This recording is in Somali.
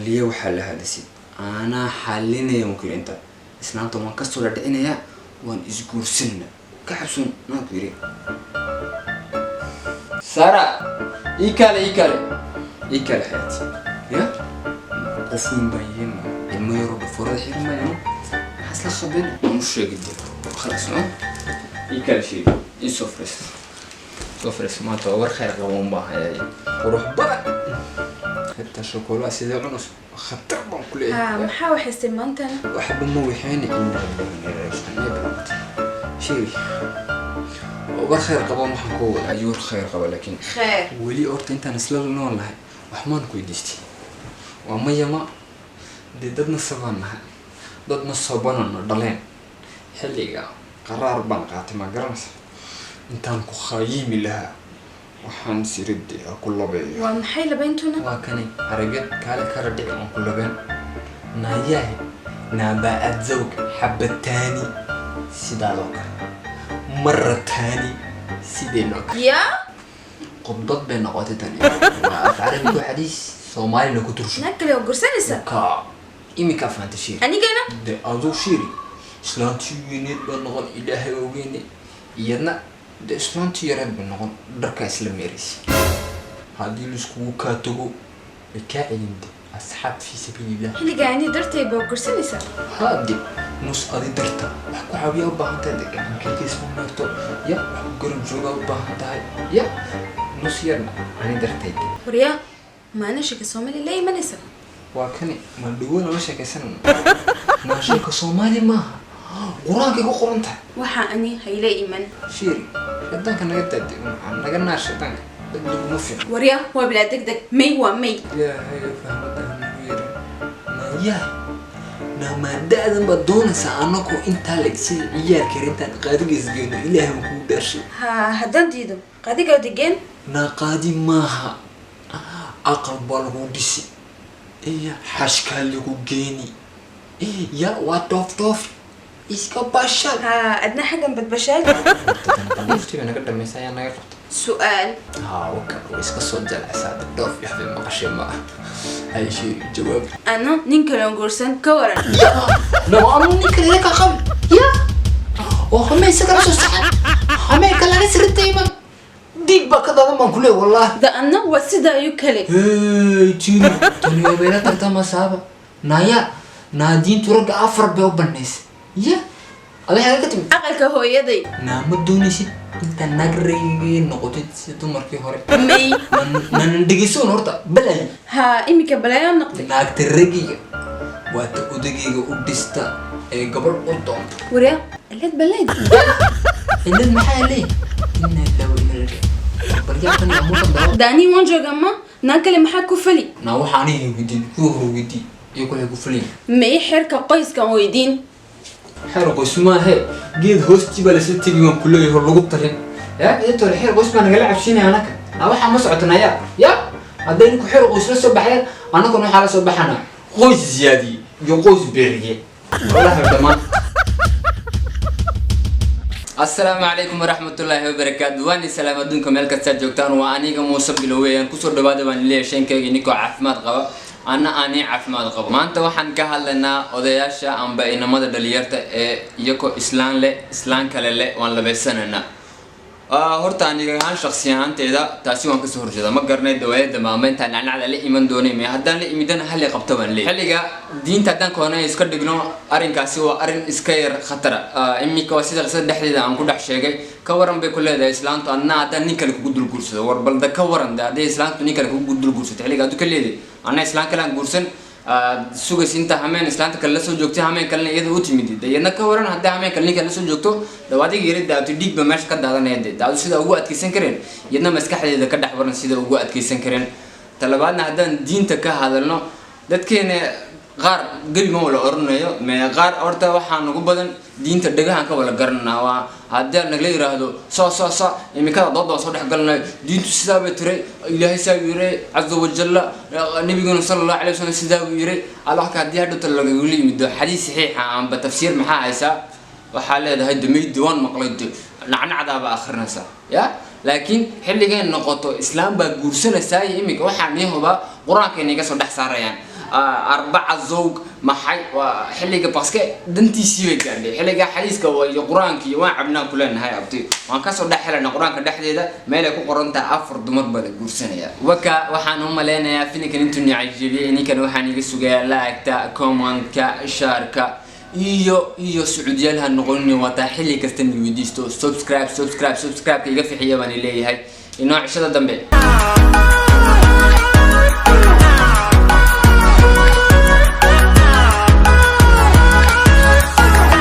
xalliye waxa la hadasay ana xallinaya mumkin inta islaanta waan ka soo dhadhinaya waan isguursanna ka xabsun ma fiiri sara ikale hayati ya qofun bayin ilmo yaro dhafurada xirmayo hasla khabin mش جدي خلاص ikale shay سوفرس ما تور خير قوم بها وروح بقى حتى شوكولا سيدي عنص خطر بان كل محاوح السمانت انا واحد موحيني ان شيء ور خير قوم حكو ايور خير قبل لكن خير ولي اورت انت نسلل والله وحمان كويدشتي وميا ما ددنا سبانها ددنا سباننا دلين xilliga qaraar baan qaatay ma garanaysa intaan ku khayimi lahaa waxaan siridii ku labeeyo waa maxay labeentuna waa kani aragad kale ka radhic aan ku labeen naayahay naabaa zawg xabatani sidoo kale maratani sidoo kale ya qodod been noqotay tani waa arabiga xadiis Soomaaliya ku tursho nakale oo gursanaysa ka imika fantasy anigana de azu shiri إسلامتي وينيت بنقول إلهي ويني يدنا ده إسلامتي يرد بنقول درك إسلام يريس هذه الأسبوع كاتبو الكائن ده أصحاب في سبيل الله اللي قاعدني درتي بوكرسني سا هذه نص هذه درتها أحكو حبي أبا هنتا ده كان كل اسمه نكتو يا قرب جوجا أبا هنتا يا نص يرنا أنا درتي وريا ما أنا شيء كسومالي لا ما نسا وكني ما دول ولا شيء كسن ما شيء كسومالي ما قرانك يقول قرنته وحقني هيلاقي إيمان شيري شدانك أنا قد أدي أنا قلنا شدانك بدك مفيد وريا هو بلادك دك مي ومي يا هي فهمت أنا يا نما دادن بدون سأناكو إنت لك شيء يا كريمتان قادق يزجون إلهي مكون درشي هدان ديدو قادق أو دجين ناقادي ماها أقل بالغوديسي إيه حشكال لكو جيني يا واتوف إيسكا باشال أدنى حاجة بتبشال تنفتي أنا قد مسايا أنا قلت سؤال وكا وإيسكا صوت جل أساد الدوف يحفظ مقاشي ما أي شيء جواب أنا نينكلون جورسن كورا لو أنا نينكل لك قبل يا وهم يسكروا سوسان هم يكلون سرت دايما ديك بقى ده ما كله والله ده أنا وسيدا يكلي تيري توني بينا ترتا مسابة نايا نادين تورك أفر بيو بنيس يا الله هذا كتير أقل كهو يدي نعم دونيسي أنت نقري نقطة ستو مركي هوري مي نندقيسون هورتا بلاي إمي كبلايا نقطة ناك ترقي واتقودقي ودستا قبل قطعم وريا اللي تبلايد إن المحالي إن اللو إلرقى برياقني أموطا داني وانجو جمع ناكل محا كفلي ناوحاني يقدين كوهرو يقدين يقول لك فلين مي حركة قيس كان ويدين حرق اسمها هي جيد هوستي بلا ستي يوم كله يهرلقوا بطرين يا انتو الحرق اسمها انا قلعب شيني هناك ناوحا مسعتنا يا هدينكو حرق اسمه سبحين انا كنو حالة سبحنا قوس زيادي يقوس بيريه والله هردمان السلام عليكم ورحمة الله وبركاته واني سلام أدونكم ملك السجوكتان وانيكم موسى بلويان كسر دبادة وان ليه شينكي نيكو عفمات غوا أنا عفمات غوا ما أنت وحن كهل لنا أضياشا أم بين مدى دليرتا يكو إسلام كلا وان لبسنا horta aniga ahaan shakhsiyaanteyda taasi waan ka soo horjeedaa ma garanay dawladda maamaynta nacnacda la iman doonay ma haddaan la imidana hal ay qabto baan leeyahay xilliga diinta haddaan koonay iska dhigno arrinkaasi waa arrin iska yar khatar imika waa sida qisada dhexdeeda aan ku dhex sheegay ka waran bay ku leedahay islaantu anna haddaan nin kale kugu dul guursado war balda ka waran haddii islaantu nin kale kugu dul guursato xilliga aad ka leedahay anna islaan kale aan guursan sugas inta hameen islaanta kale la soo joogtay hameen kale iyada u timid deeyna ka waran haddii hameen kale kale la soo joogto dhawaadiga yarida aad dhig ba meesha ka daadanayeen daad sida ugu adkeysan kareen iyadna maskaxdeeda ka dhax waran sida ugu adkeysan kareen talabaadna haddaan diinta ka hadalno dadkeena qaar gali ma wala oranayo ma qaar horta waxaan ugu badan diinta dhagahan ka wala garanaa waa haddii naga yiraahdo soo imika dad soo dhex galnay diintu sidaa bay tiray ilaahay saa yiri azza wa jalla nabiguna sallallahu alayhi wasallam sidaa yiri allah ka hadii hadda laga yimid xadiis saxiix ah amba tafsiir maxaa haysa waxa leedahay damay diiwaan maqlayd nacnacda ba akhrinaysa ya laakiin xilligan noqoto islaam ba guursanaysa imika waxaan yahuba quraanka inaga soo dhex saarayaan أربعة زوج محي وحلقة باسكت دنتي سيوي قاندي حلقة حديث كوي قرآن كي وعبنا كلنا هاي أبطي ما كسر دحلنا قرآن كدحدي ده ما لك قرآن تأفرد مربل قرصنا يا وحن هم لنا يا فيني كنتوا نعجبي إني كانوا حنيجي سجى لايك تا كومنت كشارك iyo Sacuudiyaha noqonni wata xilli kasta ni weydiisto subscribe كيغا في xiyabaan leeyahay inoo cishada dambe